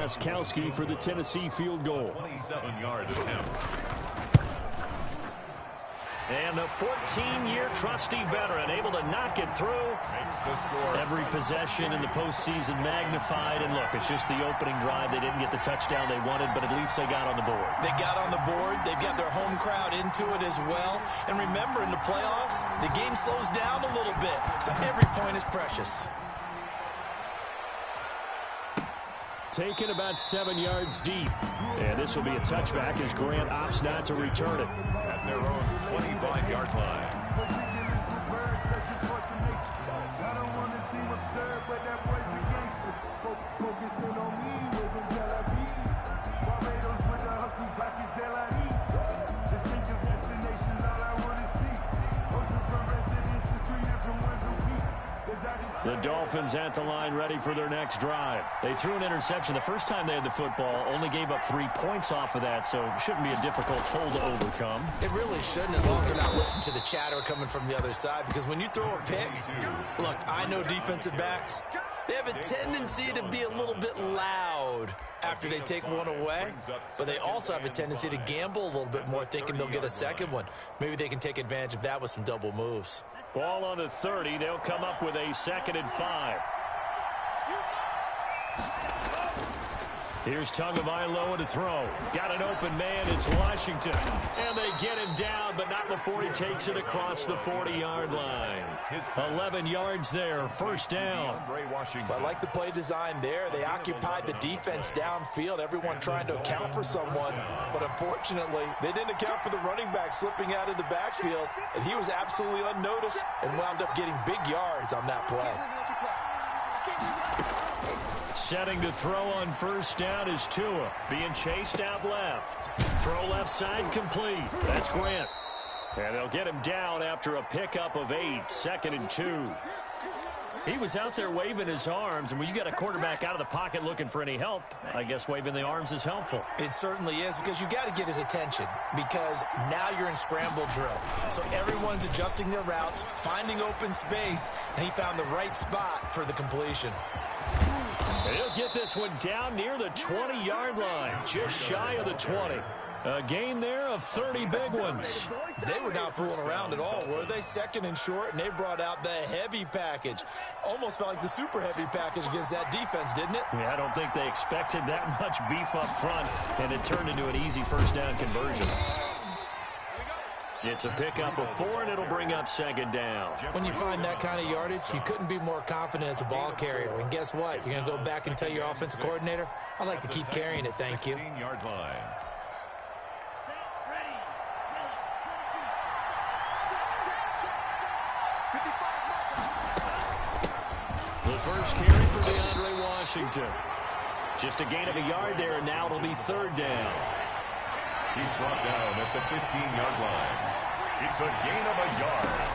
Kowski for the Tennessee field goal. 27-yard attempt. And the 14-year trusty veteran able to knock it through. Every possession in the postseason magnified. And look, it's just the opening drive. They didn't get the touchdown they wanted, but at least they got on the board. They got on the board. They've got their home crowd into it as well. And remember, in the playoffs, the game slows down a little bit. So every point is precious. Taken about 7 yards deep. And this will be a touchback as Grant opts not to return it. At their own 25-yard line. The Dolphins at the line ready for their next drive. They threw an interception the first time they had the football, only gave up 3 points off of that, so it shouldn't be a difficult hole to overcome. It really shouldn't, as long as they're not listening to the chatter coming from the other side, because when you throw a pick, look, I know defensive backs, they have a tendency to be a little bit loud after they take one away, but they also have a tendency to gamble a little bit more, thinking they'll get a second one. Maybe they can take advantage of that with some double moves. Ball on the 30. They'll come up with a 2nd and 5. Here's Tagovailoa to throw. Got an open man. It's Washington. And they get him down, but not before he takes it across the 40-yard line. 11 yards there. First down. Well, I like the play design there. They occupied the defense downfield, everyone trying to account for someone. But unfortunately, they didn't account for the running back slipping out of the backfield. And he was absolutely unnoticed and wound up getting big yards on that play. Setting to throw on first down is Tua. Being chased out left. Throw left side complete. That's Grant. And they'll get him down after a pickup of 8. 2nd and 2. He was out there waving his arms, and when you got a quarterback out of the pocket looking for any help, I guess waving the arms is helpful. It certainly is, because you got to get his attention, because now you're in scramble drill. So everyone's adjusting their routes, finding open space, and he found the right spot for the completion. He'll get this one down near the 20-yard line, just shy of the 20. A gain there of 30 big ones. They were not fooling around at all, were they? 2nd and short, and they brought out the heavy package. Almost felt like the super heavy package against that defense, didn't it? Yeah, I don't think they expected that much beef up front, and it turned into an easy first down conversion. It's a pickup of 4, and it'll bring up 2nd down. When you find that kind of yardage, you couldn't be more confident as a ball carrier. And guess what? You're going to go back and tell your offensive coordinator, I'd like to keep carrying it, thank you. 16-yard line. The first carry for DeAndre Washington. Just a gain of a yard there, and now it'll be 3rd down. He's brought down at the 15-yard line. It's a gain of a yard.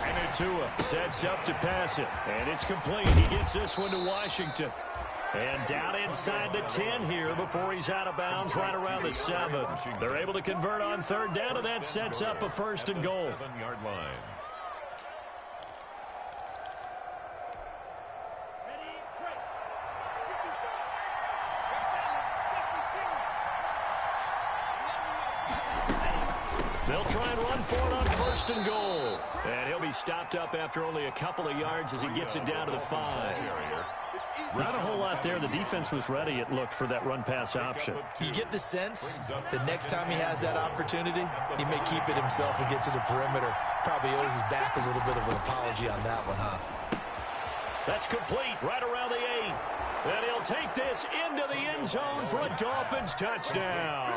And Tua sets up to pass it. And it's complete. He gets this one to Washington. And down inside the 10 here before he's out of bounds right around the 7. They're able to convert on 3rd down, and that sets up a 1st and goal. 7-yard line. They'll try and run for it on 1st and goal. And he'll be stopped up after only a couple of yards as he gets it down to the 5. Not a whole lot there. The defense was ready, it looked, for that run-pass option. You get the sense that next time he has that opportunity, he may keep it himself and get to the perimeter. Probably owes his back a little bit of an apology on that one, huh? That's complete right around the 8. And he'll take this into the end zone for a Dolphins touchdown.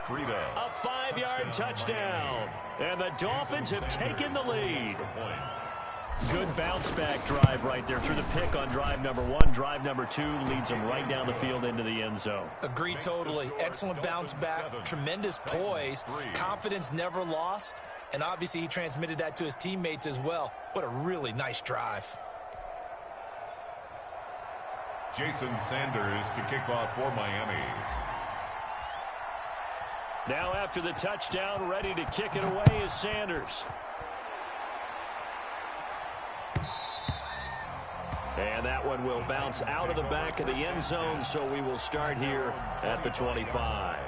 A 5-yard touchdown. And the Dolphins have taken the lead. Good bounce-back drive right there through the pick on drive number 1. Drive number 2 leads them right down the field into the end zone. Agree totally. Excellent bounce back, tremendous poise, confidence never lost, and obviously he transmitted that to his teammates as well. What a really nice drive. Jason Sanders to kick off for Miami. Now after the touchdown, ready to kick it away is Sanders. And that one will bounce out of the back of the end zone, so we will start here at the 25.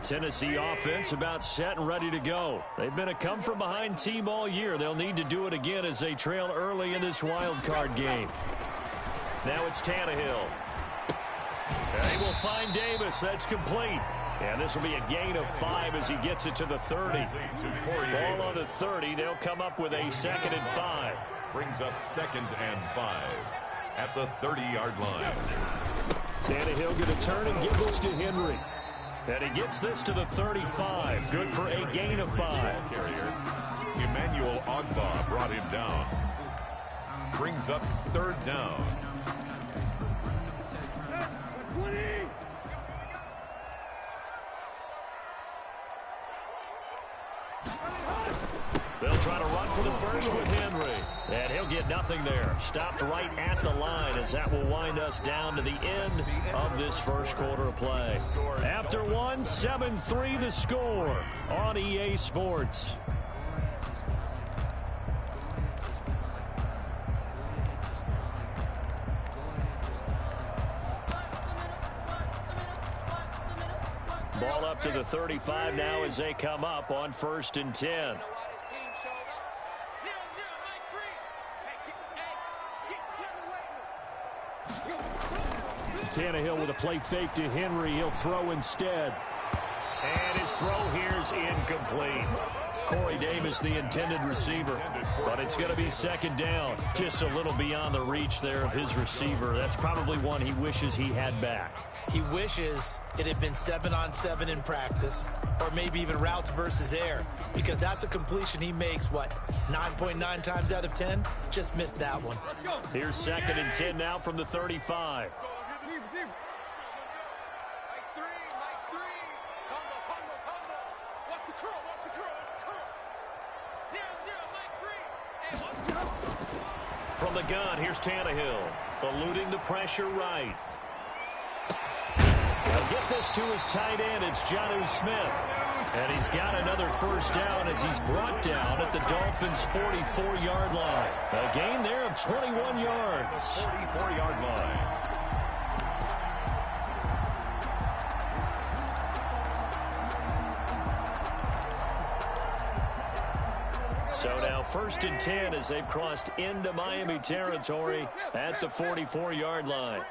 Tennessee offense about set and ready to go. They've been a come-from-behind team all year. They'll need to do it again as they trail early in this wild card game. Now it's Tannehill. They will find Davis. That's complete. And this will be a gain of 5 as he gets it to the 30. Ball on the 30. They'll come up with a 2nd and 5. Brings up 2nd and 5 at the 30-yard line. Tannehill going to turn and give this to Henry. And he gets this to the 35. Good for a gain of 5. Carrier Emmanuel Ogbah brought him down. Brings up 3rd down. They'll try to run for the first with Henry. And he'll get nothing there. Stopped right at the line as that will wind us down to the end of this first quarter of play. After one, 7-3 the score on EA Sports. Ball up to the 35 now as they come up on 1st and 10. Tannehill with a play fake to Henry. He'll throw instead. And his throw here is incomplete. Corey Davis, the intended receiver. But it's going to be 2nd down. Just a little beyond the reach there of his receiver. That's probably one he wishes he had back. He wishes it had been 7-on-7 in practice, or maybe even routes versus air, because that's a completion he makes, 9.9 times out of 10? Just missed that one. Here's 2nd and 10 now from the 35. From the gun, here's Tannehill, eluding the pressure right. He'll get this to his tight end. It's Jonnu Smith. And he's got another 1st down as he's brought down at the Dolphins' 44-yard line. A gain there of 21 yards. 44-yard line. So now 1st and 10 as they've crossed into Miami territory at the 44-yard line.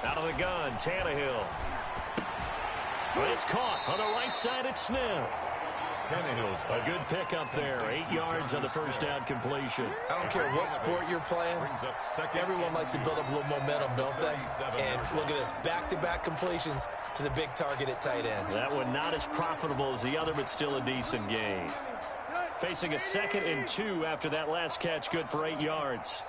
Out of the gun, Tannehill. But it's caught on the right side at Smith. Tannehill's a good pickup there. 8 yards on the 1st down completion. I don't care what sport you're playing. Everyone likes to build up a little momentum, don't they? And look at this. Back-to-back completions to the big target at tight end. That one not as profitable as the other, but still a decent gain. Facing a 2nd and 2 after that last catch. Good for 8 yards.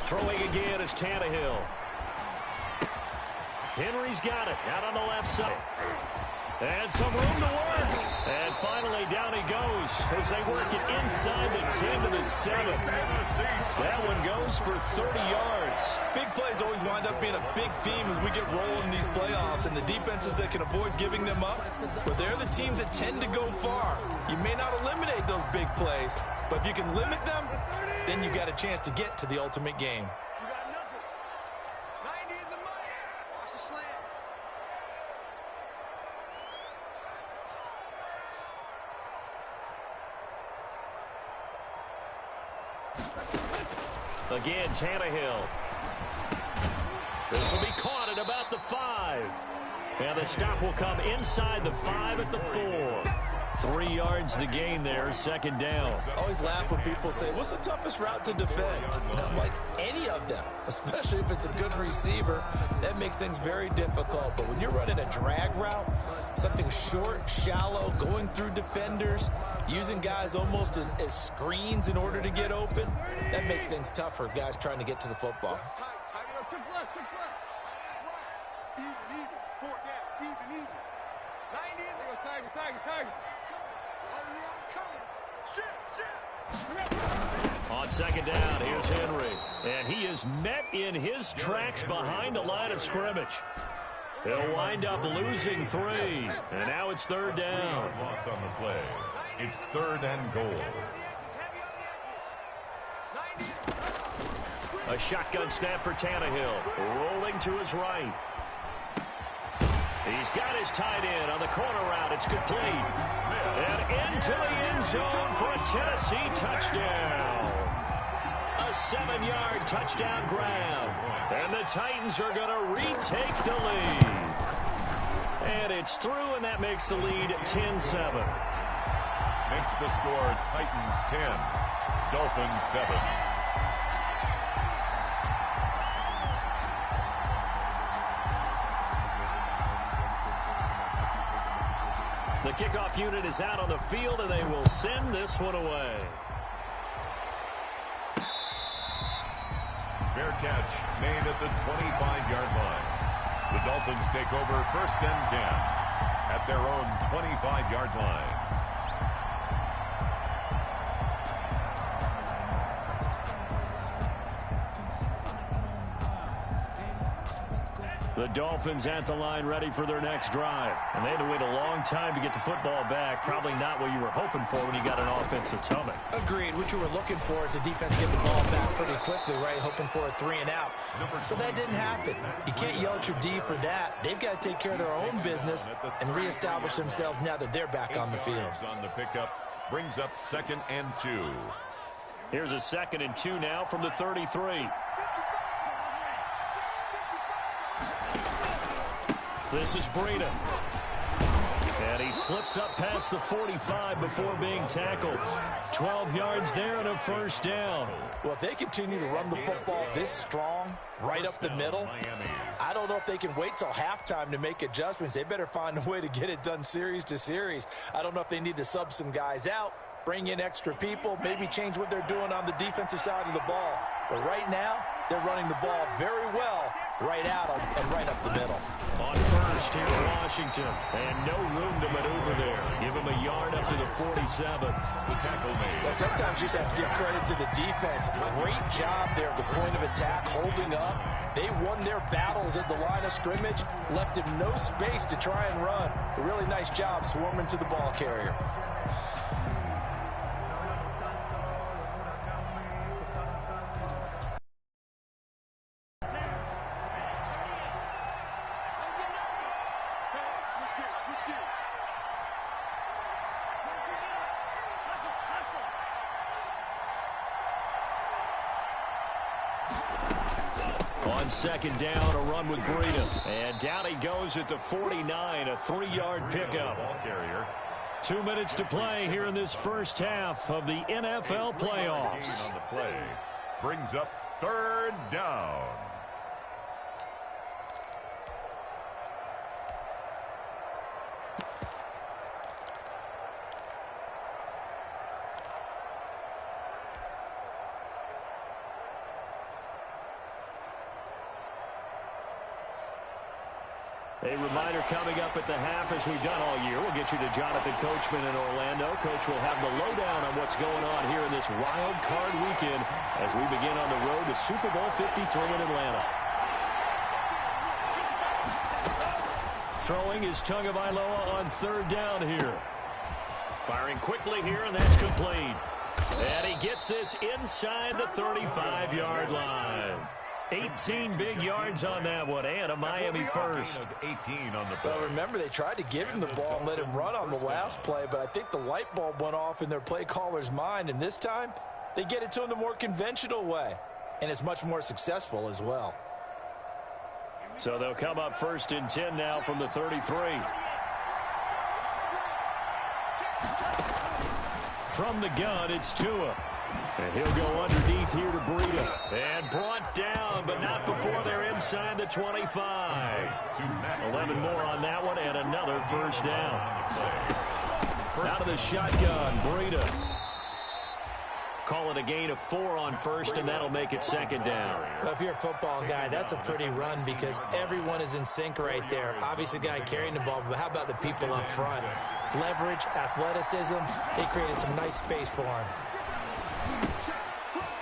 Throwing again is Tannehill. Henry's got it out on the left side. And some room to work. And finally down he goes as they work it inside the 10 to the 7. That one goes for 30 yards. Big plays always wind up being a big theme as we get rolling in these playoffs, and the defenses that can avoid giving them up, but they're the teams that tend to go far. You may not eliminate those big plays, but if you can limit them, then you got a chance to get to the ultimate game. Again, Tannehill. This will be caught at about the 5. And the stop will come inside the 5 at the 4. 3 yards the gain there, second down. I always laugh when people say, what's the toughest route to defend? And I'm like, any of them, especially if it's a good receiver. That makes things very difficult. But when you're running a drag route, something short, shallow, going through defenders, using guys almost as screens in order to get open, that makes things tough for guys trying to get to the football. On second down, here's Henry. And he is met in his tracks behind the line of scrimmage. He'll wind up losing 3. And now it's third down. Loss on the play. It's 3rd and goal. A shotgun snap for Tannehill. Rolling to his right. He's got his tight end on the corner route. It's complete. And into the end zone for a Tennessee touchdown. A 7-yard touchdown grab. And the Titans are going to retake the lead. And it's through, and that makes the lead 10-7. Makes the score Titans 10, Dolphins 7. The kickoff unit is out on the field, and they will send this one away. Fair catch made at the 25-yard line. The Dolphins take over 1st and 10 at their own 25-yard line. The Dolphins at the line ready for their next drive. And they had to wait a long time to get the football back. Probably not what you were hoping for when you got an offensive tummy. Agreed. What you were looking for is the defense get the ball back pretty quickly, right? Hoping for a 3 and out. So that didn't happen. You can't yell at your D for that. They've got to take care of their own business and reestablish themselves now that they're back on the field. On the pickup brings up 2nd and 2. Here's a 2nd and 2 now from the 33. This is Breida. And he slips up past the 45 before being tackled. 12 yards there and a first down. Well, if they continue to run the football this strong, right up the middle, I don't know if they can wait till halftime to make adjustments. They better find a way to get it done series to series. I don't know if they need to sub some guys out, bring in extra people, maybe change what they're doing on the defensive side of the ball. But right now, they're running the ball very well right out and right up the middle. On first, here's Washington. And no room to maneuver there. Give him a yard up to the 47. The tackle made. Well, sometimes you just have to give credit to the defense. Great job there at the point of attack, holding up. They won their battles at the line of scrimmage, left him no space to try and run. A really nice job swarming to the ball carrier. On second down, a run with Breida. And down he goes at the 49, a 3-yard pickup. Ball carrier. 2 minutes to play here in this first half of the NFL playoffs. On the play brings up 3rd down. A reminder coming up at the half, as we've done all year. We'll get you to Jonathan Coachman in Orlando. Coach will have the lowdown on what's going on here in this wild card weekend as we begin on the road to Super Bowl 53 in Atlanta. Throwing is Tagovailoa on 3rd down here. Firing quickly here, and that's complete. And he gets this inside the 35-yard line. 18 big yards on that one, and a Miami first. 18 on the play. Well, remember, they tried to give him the ball and let him run on the last play, but I think the light bulb went off in their play caller's mind, and this time they get it to him the more conventional way, and it's much more successful as well. So they'll come up 1st and 10 now from the 33. From the gun, it's Tua. And he'll go underneath here to Breida. And brought down, but not before they're inside the 25. 11 more on that one, and another first down. Out of the shotgun, Breida. Call it a gain of 4 on first, and that'll make it second down. Well, if you're a football guy, that's a pretty run because everyone is in sync right there. Obviously, the guy carrying the ball, but how about the people up front? Leverage, athleticism, they created some nice space for him.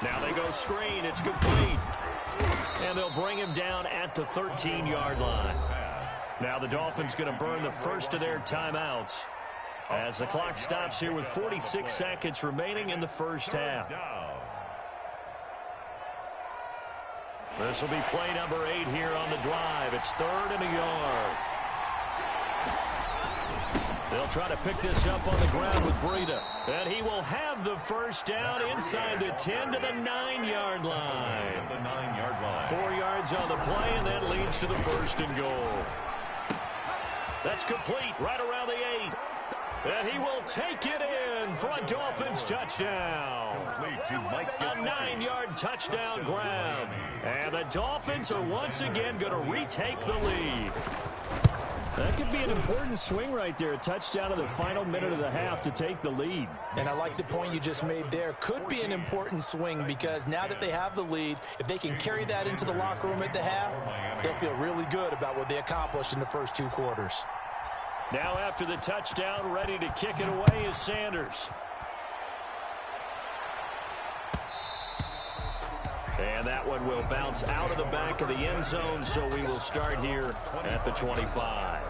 Now they go screen. It's complete. And they'll bring him down at the 13-yard line. Now the Dolphins going to burn the first of their timeouts as the clock stops here with 46 seconds remaining in the first half. This will be play number 8 here on the drive. It's 3rd and a yard. They'll try to pick this up on the ground with Breida. And he will have the first down inside the 10 to the 9-yard line. 4 yards on the play, and that leads to the 1st and goal. That's complete right around the 8. And he will take it in for a Dolphins touchdown. A 9-yard touchdown grab. And the Dolphins are once again going to retake the lead. That could be an important swing right there. A touchdown in the final minute of the half to take the lead. And I like the point you just made there. Could be an important swing because now that they have the lead, if they can carry that into the locker room at the half, they'll feel really good about what they accomplished in the first 2 quarters. Now after the touchdown, ready to kick it away is Sanders. And that one will bounce out of the back of the end zone, so we will start here at the 25.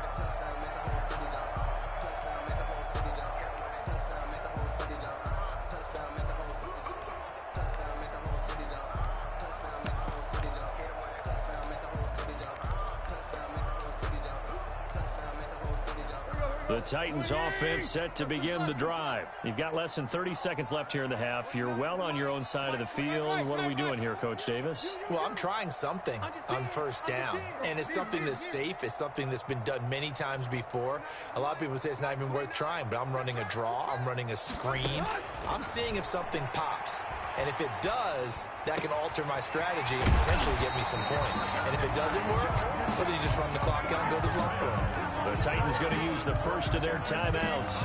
The Titans offense set to begin the drive. You've got less than 30 seconds left here in the half. You're well on your own side of the field. What are we doing here, Coach Davis? Well, I'm trying something on first down, and it's something that's safe. It's something that's been done many times before. A lot of people say it's not even worth trying, but I'm running a draw. I'm running a screen. I'm seeing if something pops. And if it does, that can alter my strategy and potentially get me some points. And if it doesn't work, well, then you just run the clock out and go to the locker room. The Titans going to use the first of their timeouts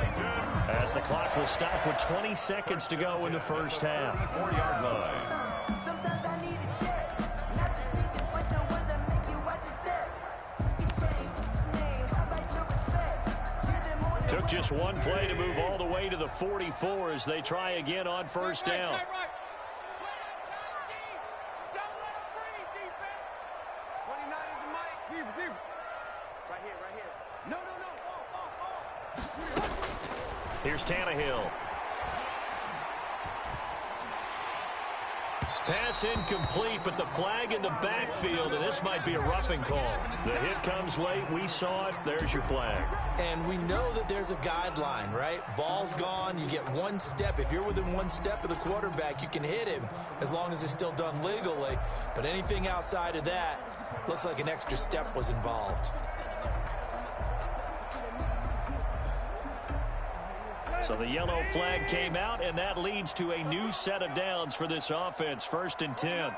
as the clock will stop with 20 seconds to go in the first half. 4-yard line. Took just one play to move all the way to the 44 as they try again on first down. Here's Tannehill. Pass incomplete, but the flag in the backfield, and this might be a roughing call. The hit comes late. We saw it. There's your flag. And we know that there's a guideline, right? Ball's gone. You get 1 step. If you're within 1 step of the quarterback, you can hit him as long as it's still done legally. But anything outside of that looks like an extra step was involved. So the yellow flag came out, and that leads to a new set of downs for this offense. 1st and 10.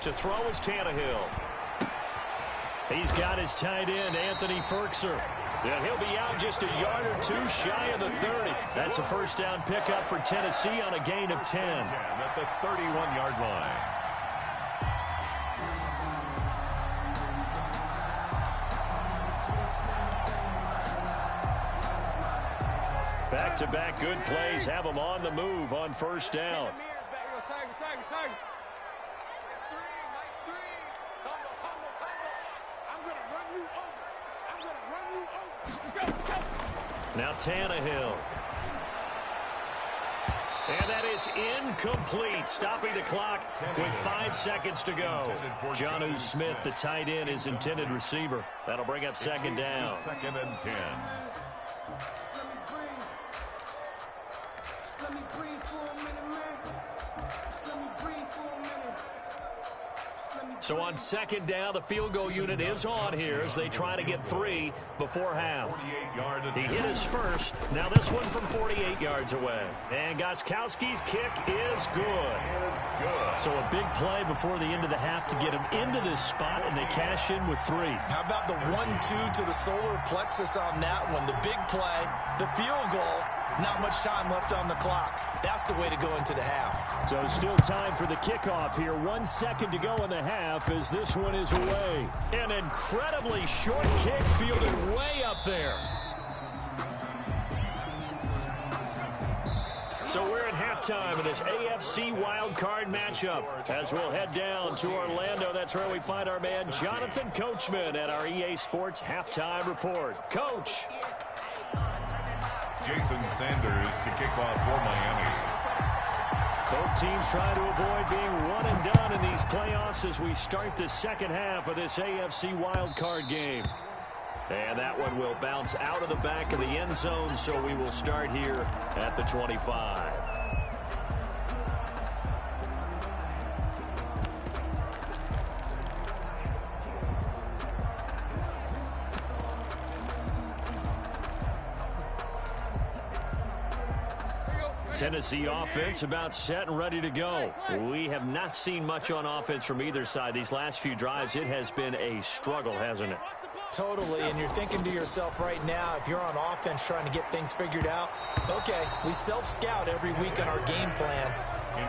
To throw is Tannehill. He's got his tight end, Anthony Ferkser. And he'll be out just a yard or 2 shy of the 30. That's a first down pickup for Tennessee on a gain of 10. At the 31-yard line. Back-to-back good plays have them on the move on first down. Now Tannehill. And that is incomplete, stopping the clock with 5 seconds to go. Jonnu Smith, the tight end, is intended receiver. That'll bring up second down. 2nd and 10. So on second down, the field goal unit is on here as they try to get 3 before half. He hit his first. Now this one from 48 yards away. And Gostkowski's kick is good. So a big play before the end of the half to get him into this spot, and they cash in with 3. How about the 1-2 to the solar plexus on that one? The big play, the field goal, not much time left on the clock. That's the way to go into the half. So still time for the kickoff here. 1 second to go in the half as this one is away. An incredibly short kick fielded way up there. So we're at halftime of this AFC wildcard matchup. As we'll head down to Orlando, that's where we find our man Jonathan Coachman at our EA Sports Halftime Report. Coach. Jason Sanders to kick off for Miami. Both teams trying to avoid being one and done in these playoffs as we start the second half of this AFC wildcard game. And that one will bounce out of the back of the end zone, so we will start here at the 25. Tennessee offense about set and ready to go. We have not seen much on offense from either side. These last few drives, it has been a struggle, hasn't it? Totally, and you're thinking to yourself right now, if you're on offense trying to get things figured out, okay, we self-scout every week on our game plan.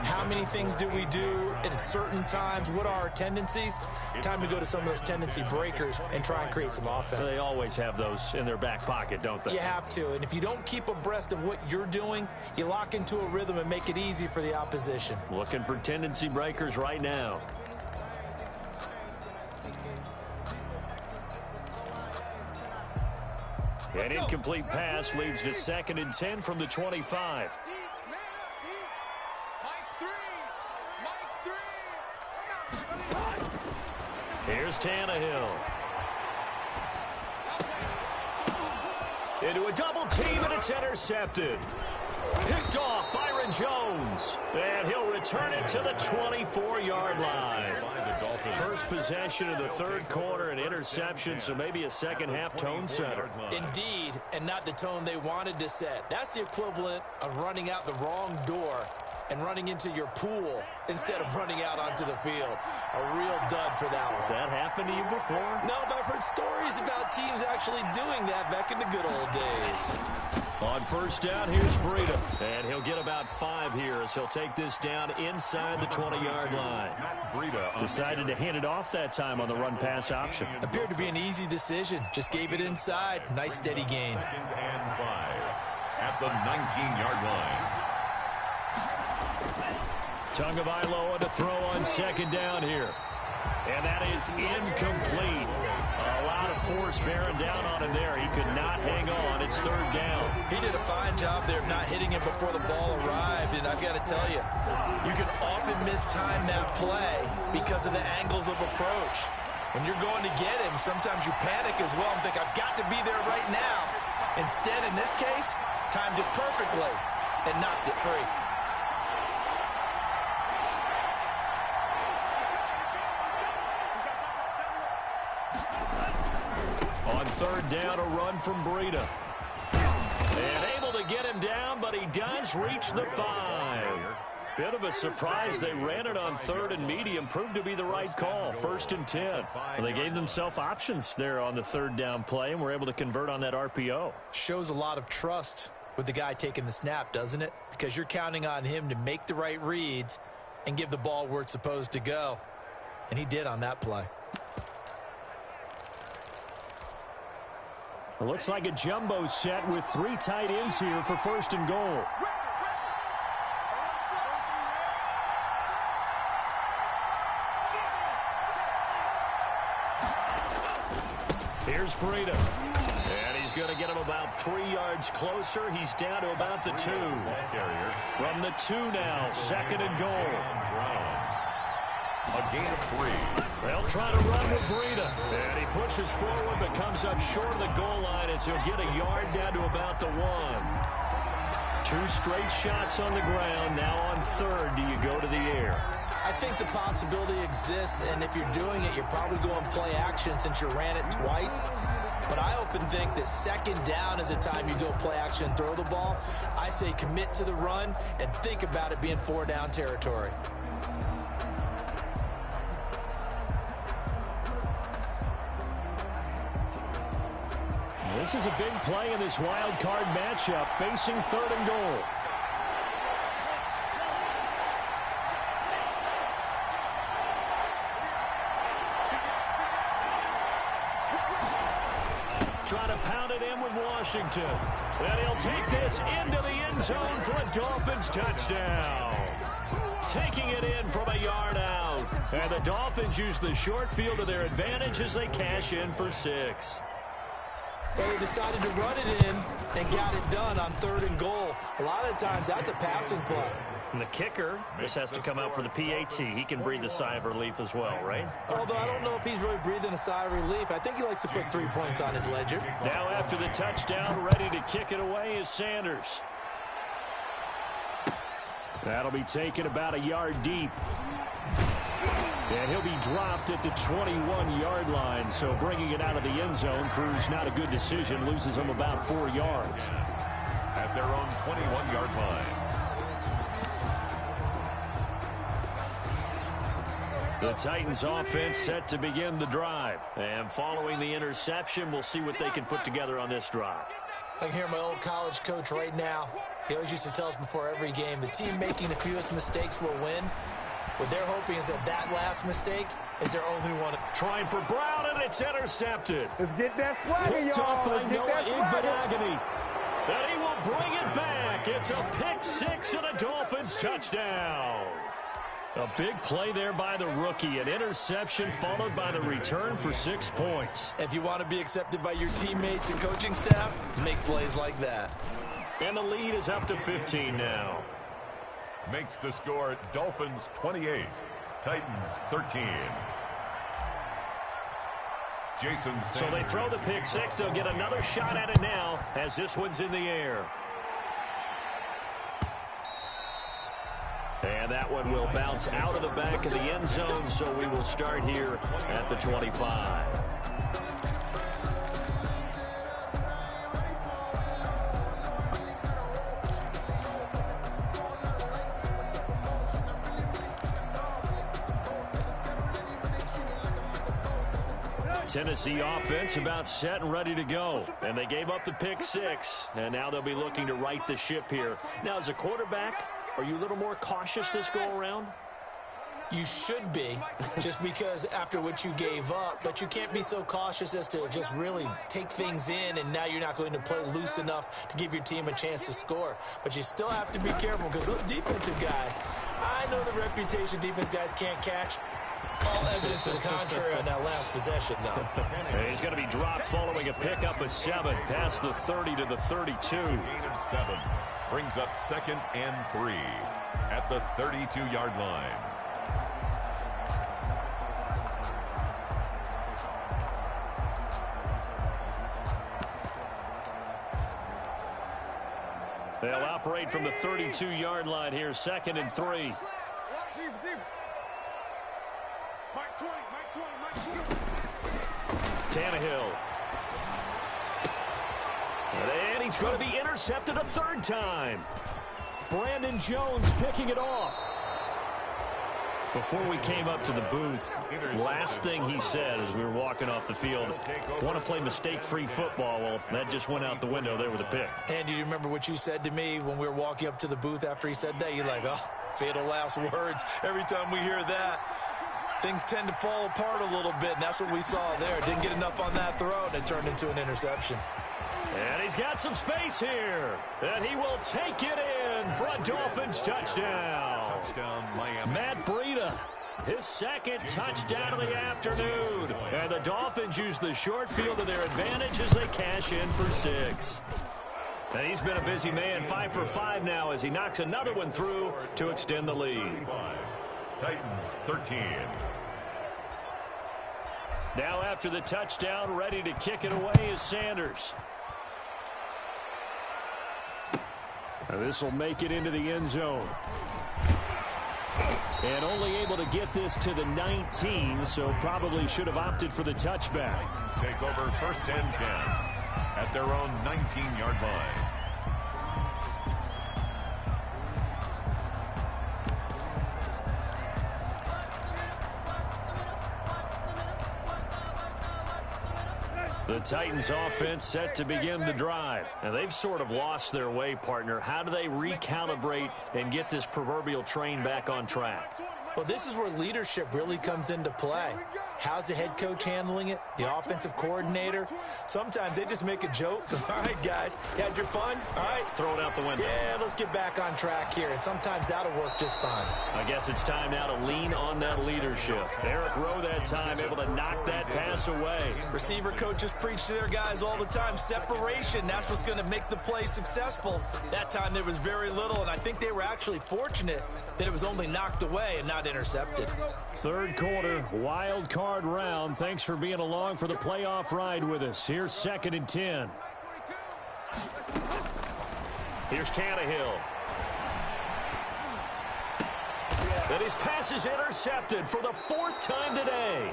How many things do we do at certain times? What are our tendencies? Time to go to some of those tendency breakers and try and create some offense. They always have those in their back pocket, don't they? You have to, and if you don't keep abreast of what you're doing, you lock into a rhythm and make it easy for the opposition. Looking for tendency breakers right now. An incomplete pass leads to 2nd and 10 from the 25. Here's Tannehill. Into a double team, and it's intercepted. Picked off Byron Jones. And he'll return it to the 24-yard line. First possession of the third quarter, an interception, so maybe a second-half tone setter. Indeed, and not the tone they wanted to set. That's the equivalent of running out the wrong door and running into your pool instead of running out onto the field. A real dud for that one. Has that happened to you before? No, but I've heard stories about teams actually doing that back in the good old days. On first down, here's Breida. And he'll get about 5 here as he'll take this down inside the 20-yard line. Decided to hand it off that time on the run-pass option. Appeared to be an easy decision. Just gave it inside. Nice steady gain. 2nd and 5 at the 19-yard line. Tagovailoa to throw on second down here. And that is incomplete. A lot of force bearing down on him there. He could not hang on. It's 3rd down. He did a fine job there of not hitting him before the ball arrived. And I've got to tell you, you can often mistime that play because of the angles of approach. When you're going to get him, sometimes you panic as well and think, I've got to be there right now. Instead, in this case, timed it perfectly and knocked it free. On 3rd down, a run from Breida. And able to get him down, but he does reach the 5. Bit of a surprise. They ran it on 3rd and medium. Proved to be the right call. 1st and 10. Well, they gave themselves options there on the 3rd down play and were able to convert on that RPO. Shows a lot of trust with the guy taking the snap, doesn't it? Because you're counting on him to make the right reads and give the ball where it's supposed to go. And he did on that play. It looks like a jumbo set with 3 tight ends here for 1st and goal. Here's Breida. And he's going to get him about 3 yards closer. He's down to about the 2. From the 2 now, 2nd and goal. A gain of 3. They'll try to run with Breida. And he pushes forward but comes up short of the goal line as he'll get a yard down to about the 1. 2 straight shots on the ground. Now on 3rd, do you go to the air? I I think the possibility exists, and if you're doing it, you're probably going play action since you ran it twice. But I often think that second down is a time you go play action and throw the ball. I say commit to the run and think about it being 4-down territory. This is a big play in this wild card matchup, facing 3rd and goal. Trying to pound it in with Washington. And he'll take this into the end zone for a Dolphins touchdown. Taking it in from a yard out. And the Dolphins use the short field to their advantage as they cash in for 6. Well, they decided to run it in and got it done on 3rd and goal. A lot of times that's a passing play. And the kicker, this has to come out for the PAT. He can breathe a sigh of relief as well, right? Although I don't know if he's really breathing a sigh of relief. I think he likes to put 3 points on his ledger. Now after the touchdown, ready to kick it away is Sanders. That'll be taken about a yard deep. And he'll be dropped at the 21-yard line. So bringing it out of the end zone proves not a good decision. Loses them about 4 yards. At their own 21-yard line. The Titans offense set to begin the drive. And following the interception, we'll see what they can put together on this drive. I can hear my old college coach right now. He always used to tell us before every game, the team making the fewest mistakes will win. What they're hoping is that last mistake is their only one. Trying for Brown, and it's intercepted. Let's get that swagger, Picked up y'all. by Let's get Noah that swagger. Igbenogany. And he will bring it back. It's a pick 6 and a Dolphins touchdown. A big play there by the rookie. An interception followed by the return for 6 points. If you want to be accepted by your teammates and coaching staff, make plays like that. And the lead is up to 15 now. Makes the score Dolphins 28, Titans 13. Jason Sanders. So they throw the pick 6. They'll get another shot at it now as this one's in the air. And that one will bounce out of the back of the end zone, so we will start here at the 25. Tennessee offense about set and ready to go. And they gave up the pick 6, and now they'll be looking to right the ship here. Now, as a quarterback, are you a little more cautious this go-around? You should be, just because after what you gave up, but you can't be so cautious as to just really take things in, and now you're not going to play loose enough to give your team a chance to score. But you still have to be careful, because those defensive guys, I know the reputation defense guys can't catch. All evidence to the contrary on that last possession, though. He's going to be dropped following a pickup of 7, past the 30 to the 32. Gain of 7 brings up 2nd and 3 at the 32-yard line. They'll operate from the 32-yard line here, 2nd and 3. Tannehill. And he's going to be intercepted a 3rd time. Brandon Jones picking it off. Before we came up to the booth, last thing he said as we were walking off the field, want to play mistake-free football. Well, that just went out the window there with a pick. And do you remember what you said to me when we were walking up to the booth after he said that? You're like, oh, fatal last words. Every time we hear that, things tend to fall apart a little bit, and that's what we saw there. Didn't get enough on that throw, and it turned into an interception. And he's got some space here. And he will take it in for a Dolphins touchdown. Touchdown, Miami. Matt Breida, his 2nd touchdown of the afternoon. And the Dolphins use the short field to their advantage as they cash in for 6. And he's been a busy man, 5 for 5 now as he knocks another one through to extend the lead. Titans 13. Now after the touchdown, ready to kick it away is Sanders. This will make it into the end zone. And only able to get this to the 19, so probably should have opted for the touchback. Take over 1st and 10 at their own 19-yard line. The Titans offense set to begin the drive. And they've sort of lost their way, partner. How do they recalibrate and get this proverbial train back on track? Well, this is where leadership really comes into play. How's the head coach handling it? The offensive coordinator? Sometimes they just make a joke. All right, guys, you had your fun? All right. Throw it out the window. Yeah, let's get back on track here. And sometimes that'll work just fine. I guess it's time now to lean on that leadership. Eric Rowe that time able to knock that pass away. Receiver coaches preach to their guys all the time. Separation, that's what's going to make the play successful. That time there was very little, and I think they were actually fortunate that it was only knocked away and not intercepted. Third quarter, wild card round. Thanks for being along for the playoff ride with us. Here's 2nd and 10. Here's Tannehill. And his pass is intercepted for the 4th time today.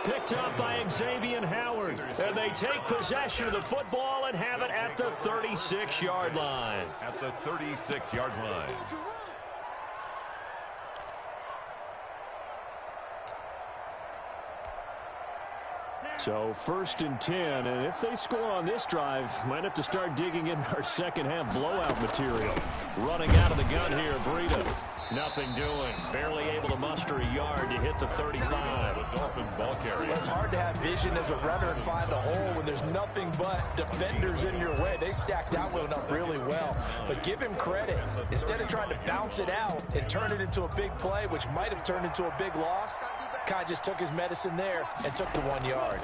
Picked up by Xavier Howard. And they take possession of the football and have it at the 36-yard line. At the 36-yard line. So 1st and 10, and if they score on this drive, might have to start digging in our second half blowout material. Running out of the gun here, Breida. Nothing doing. Barely able to muster a yard to hit the 35. The Dolphin ball carrier. It's hard to have vision as a runner and find a hole when there's nothing but defenders in your way. They stacked that one up really well. But give him credit. Instead of trying to bounce it out and turn it into a big play, which might have turned into a big loss, Kai just took his medicine there and took the 1 yard.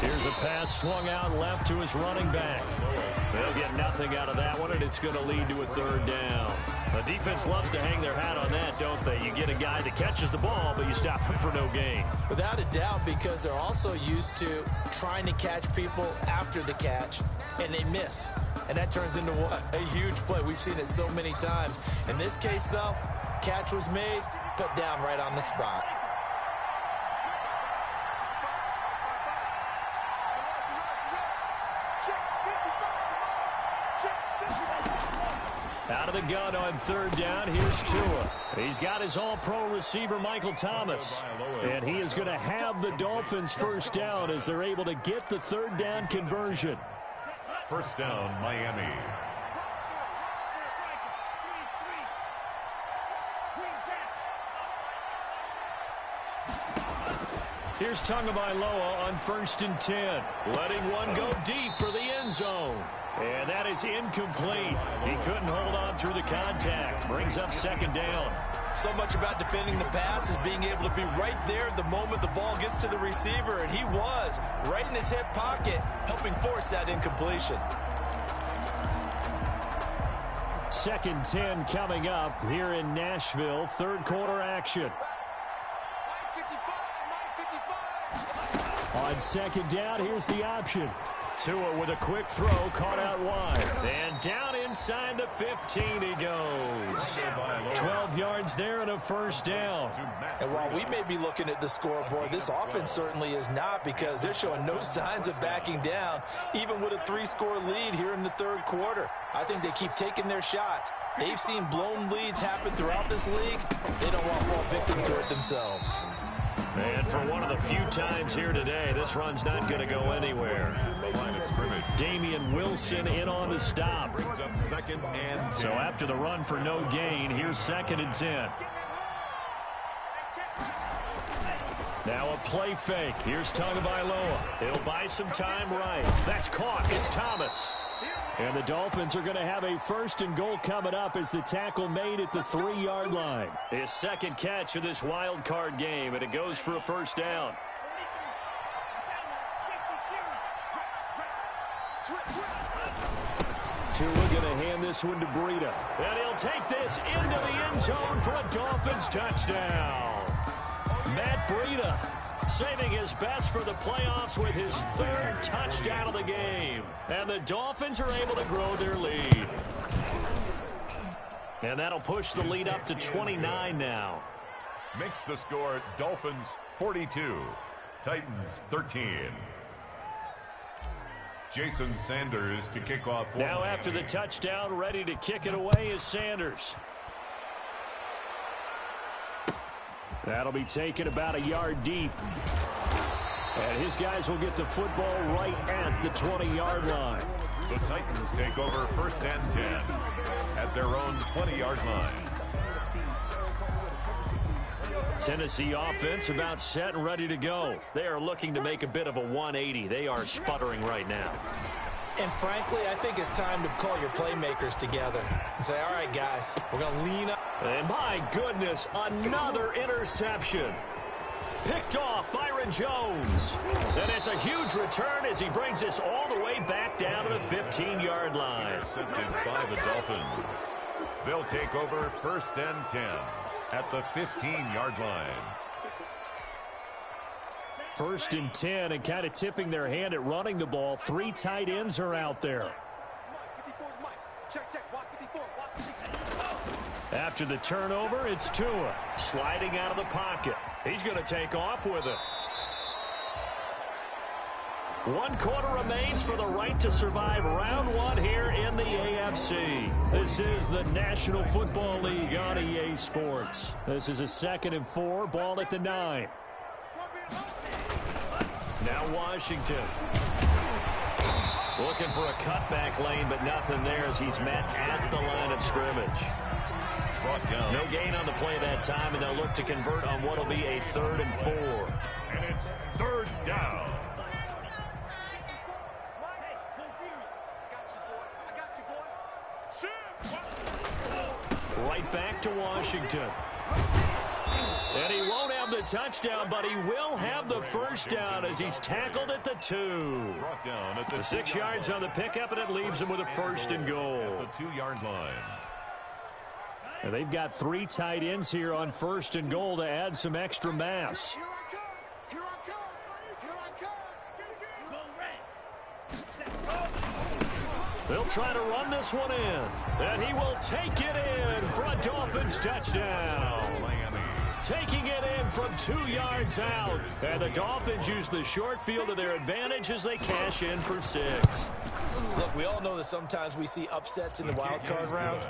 Here's a pass swung out left to his running back. They'll get nothing out of that one, and it's going to lead to a 3rd down. The defense loves to hang their hat on that, don't they? You get a guy that catches the ball, but you stop him for no gain. Without a doubt, because they're also used to trying to catch people after the catch, and they miss. And that turns into what? A huge play. We've seen it so many times. In this case, though, catch was made, put down right on the spot. Out of the gun on 3rd down, here's Tua. He's got his all-pro receiver, Michael Thomas. And he is going to have the Dolphins 1st down as they're able to get the 3rd down conversion. 1st down, Miami. Here's Tagovailoa on 1st and 10. Letting one go deep for the end zone. And that is incomplete. He couldn't hold on through the contact. Brings up 2nd down. So much about defending the pass is being able to be right there at the moment the ball gets to the receiver, and he was right in his hip pocket, helping force that incompletion. 2nd 10 coming up here in Nashville. 3rd quarter action. On 2nd down, here's the option. Tua with a quick throw, caught out wide. And down inside the 15 he goes. 12 yards there and a 1st down. And while we may be looking at the scoreboard, this offense certainly is not, because they're showing no signs of backing down, even with a 3-score lead here in the 3rd quarter. I think they keep taking their shots. They've seen blown leads happen throughout this league. They don't want to fall victim to it themselves. And for one of the few times here today, this run's not going to go anywhere. Damian Wilson in on the stop. Brings up 2nd and 10. So after the run for no gain, here's 2nd and 10. Now a play fake. Here's Tagovailoa. He'll buy some time right. That's caught. It's Thomas. And the Dolphins are going to have a 1st and goal coming up as the tackle made at the 3-yard line. His 2nd catch of this wild card game, and it goes for a 1st down. Tua going to hand this one to Breida. And he'll take this into the end zone for a Dolphins touchdown. Matt Breida saving his best for the playoffs with his 3rd touchdown of the game. 3 game. And the Dolphins are able to grow their lead. And that'll push the lead up to 29 now. Makes the score Dolphins 42, Titans 13. Jason Sanders to kick off. Now after the touchdown, ready to kick it away is Sanders. That'll be taken about a yard deep. And his guys will get the football right at the 20-yard line. The Titans take over 1st and 10 at their own 20-yard line. Tennessee offense about set and ready to go. They are looking to make a bit of a 180. They are sputtering right now. And frankly, I think it's time to call your playmakers together and say, all right, guys, we're going to lean up. And my goodness, another interception. Picked off Byron Jones. And it's a huge return as he brings this all the way back down to the 15-yard line. Intercepted by the Dolphins. They'll take over 1st and 10 at the 15-yard line. 1st and 10, and kind of tipping their hand at running the ball. 3 tight ends are out there. After the turnover, it's Tua sliding out of the pocket. He's going to take off with it. 1 quarter remains for the right to survive round 1 here in the AFC. This is the National Football League on EA Sports. This is a 2nd and 4, ball at the 9. Now Washington. Looking for a cutback lane, but nothing there as he's met at the line of scrimmage. No gain on the play that time, and they'll look to convert on what will be a 3rd and 4. And it's 3rd down. Right back to Washington. And he won't have the touchdown, but he will have the 1st down as he's tackled at the 2. Brought down at the 6 yards on the pickup, and it leaves him with a 1st and goal. At the 2-yard line. And they've got 3 tight ends here on 1st and goal to add some extra mass. They'll try to run this one in. And he will take it in for a Dolphins touchdown. Taking it in from 2 yards out. And the Dolphins use the short field to their advantage as they cash in for 6. Look, we all know that sometimes we see upsets in the wild card round.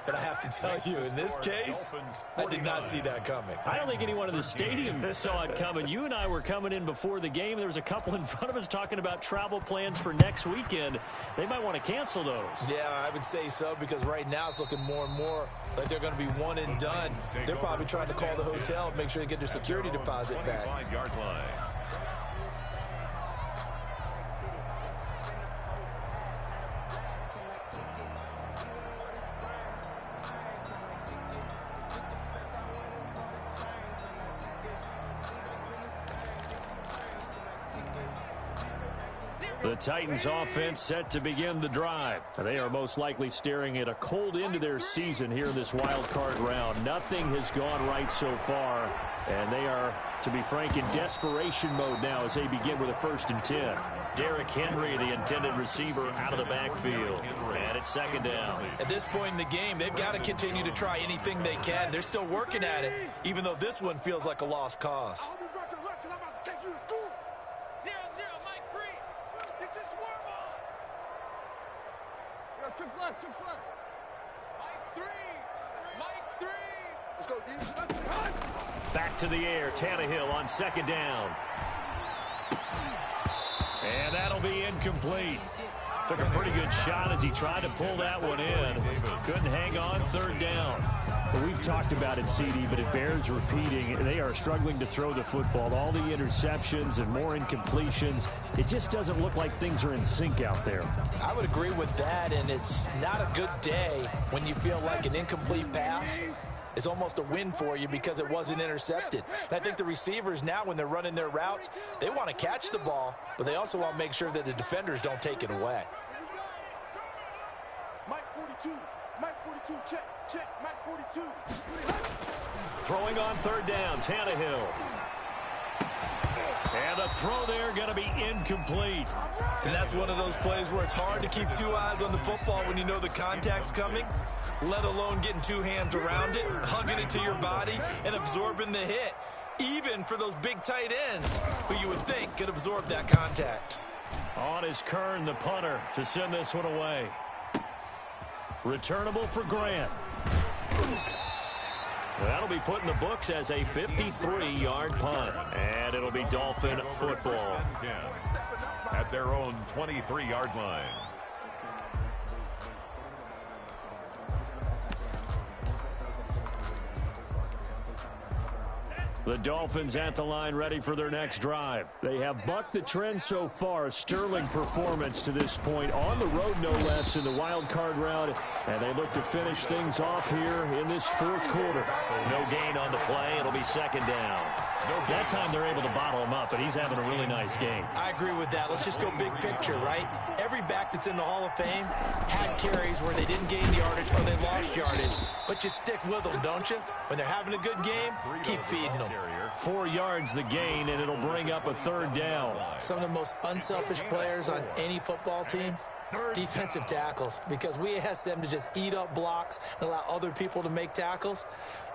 But I have to tell you, in this case, I did not see that coming. I don't think anyone in the stadium saw it coming. You and I were coming in before the game. There was a couple in front of us talking about travel plans for next weekend. They might want to cancel those. Yeah, I would say so, because right now it's looking more and more like they're going to be one and done. They're probably trying to call the hotel and make sure they get their security deposit back. 25-yard line. The Titans offense set to begin the drive. They are most likely staring at a cold end to their season here in this wild card round. Nothing has gone right so far, and they are, to be frank, in desperation mode now as they begin with a 1st and 10. Derrick Henry, the intended receiver, out of the backfield. And it's 2nd down. At this point in the game, they've got to continue to try anything they can. They're still working at it, even though this one feels like a lost cause. Back to the air, Tannehill on 2nd down. And that'll be incomplete. Took a pretty good shot as he tried to pull that one in. Couldn't hang on, 3rd down. Well, we've talked about it, CD, but it bears repeating. They are struggling to throw the football. All the interceptions and more incompletions. It just doesn't look like things are in sync out there. I would agree with that, and it's not a good day when you feel like an incomplete pass is almost a win for you because it wasn't intercepted. And I think the receivers now, when they're running their routes, they want to catch the ball, but they also want to make sure that the defenders don't take it away. Mike 42, Mike 42, check, Mike 42. Throwing on 3rd down, Tannehill. And the throw there going to be incomplete. And that's one of those plays where it's hard to keep 2 eyes on the football when you know the contact's coming. let alone getting two hands around it, hugging it to your body, and absorbing the hit, even for those big tight ends who you would think could absorb that contact. On is Kern, the punter, to send this one away. Returnable for Grant. That'll be put in the books as a 53-yard punt, and it'll be Dolphin football. At their own 23-yard line. The Dolphins at the line, ready for their next drive. They have bucked the trend so far. A sterling performance to this point. On the road, no less, in the wild card round. And they look to finish things off here in this fourth quarter. No gain on the play. It'll be second down. That time they're able to bottle him up, but he's having a really nice game. I agree with that. Let's just go big picture, right? Every back that's in the Hall of Fame had carries where they didn't gain the yardage or they lost yardage. But you stick with them, don't you? When they're having a good game, keep feeding them. 4 yards the gain, and it'll bring up a third down. Some of the most unselfish players on any football team, defensive tackles, because we ask them to just eat up blocks and allow other people to make tackles.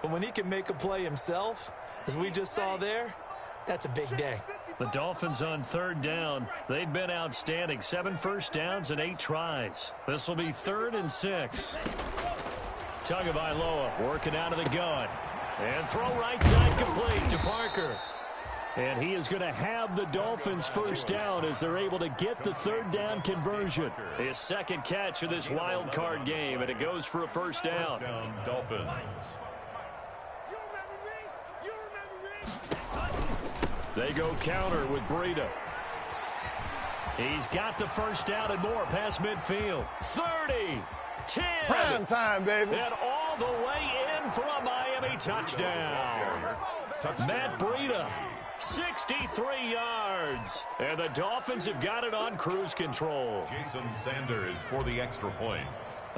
But when he can make a play himself, as we just saw there, that's a big day. The Dolphins on third down. They've been outstanding. 7 first downs and 8 tries. This will be 3rd and 6. Tagovailoa working out of the gun. And throw right side complete to Parker. And he is going to have the Dolphins first down as they're able to get the third down conversion. His second catch of this wild card game, and it goes for a first down. Dolphins. They go counter with Breida. He's got the first down and more past midfield. 30, 10. Prime time, baby. And all the way in for a Miami touchdown. Matt Breida, 63 yards. And the Dolphins have got it on cruise control. Jason Sanders for the extra point.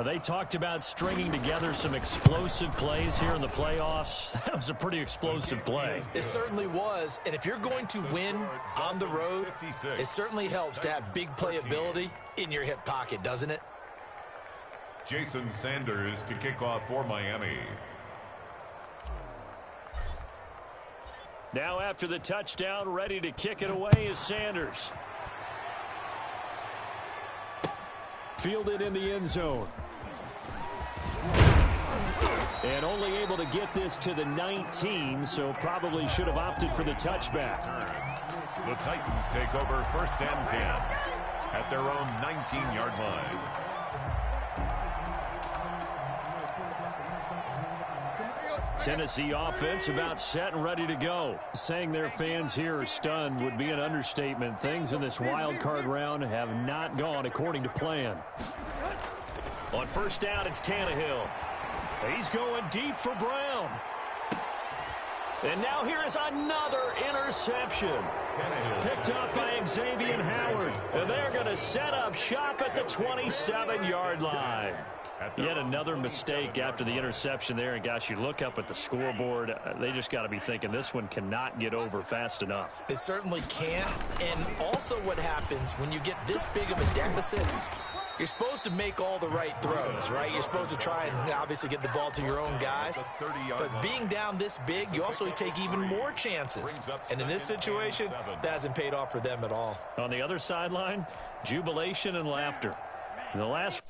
They talked about stringing together some explosive plays here in the playoffs. That was a pretty explosive play. It certainly was, and if you're going to win on the road, it certainly helps to have big playability in your hip pocket, doesn't it? Jason Sanders to kick off for Miami. Now after the touchdown, ready to kick it away is Sanders. Fielded in the end zone. And only able to get this to the 19, so probably should have opted for the touchback. The Titans take over 1st and 10 at their own 19-yard line. Tennessee offense about set and ready to go. Saying their fans here are stunned would be an understatement. Things in this wild card round have not gone according to plan. On first down, it's Tannehill. He's going deep for Brown. And now here is another interception. Picked up by Xavier Howard. And they're going to set up shop at the 27-yard line. Yet another mistake after the interception there. And, gosh, you look up at the scoreboard. They just got to be thinking this one cannot get over fast enough. It certainly can't. And also what happens when you get this big of a deficit, you're supposed to make all the right throws, right? You're supposed to try and obviously get the ball to your own guys. But being down this big, you also take even more chances. And in this situation, that hasn't paid off for them at all. On the other sideline, jubilation and laughter. In the last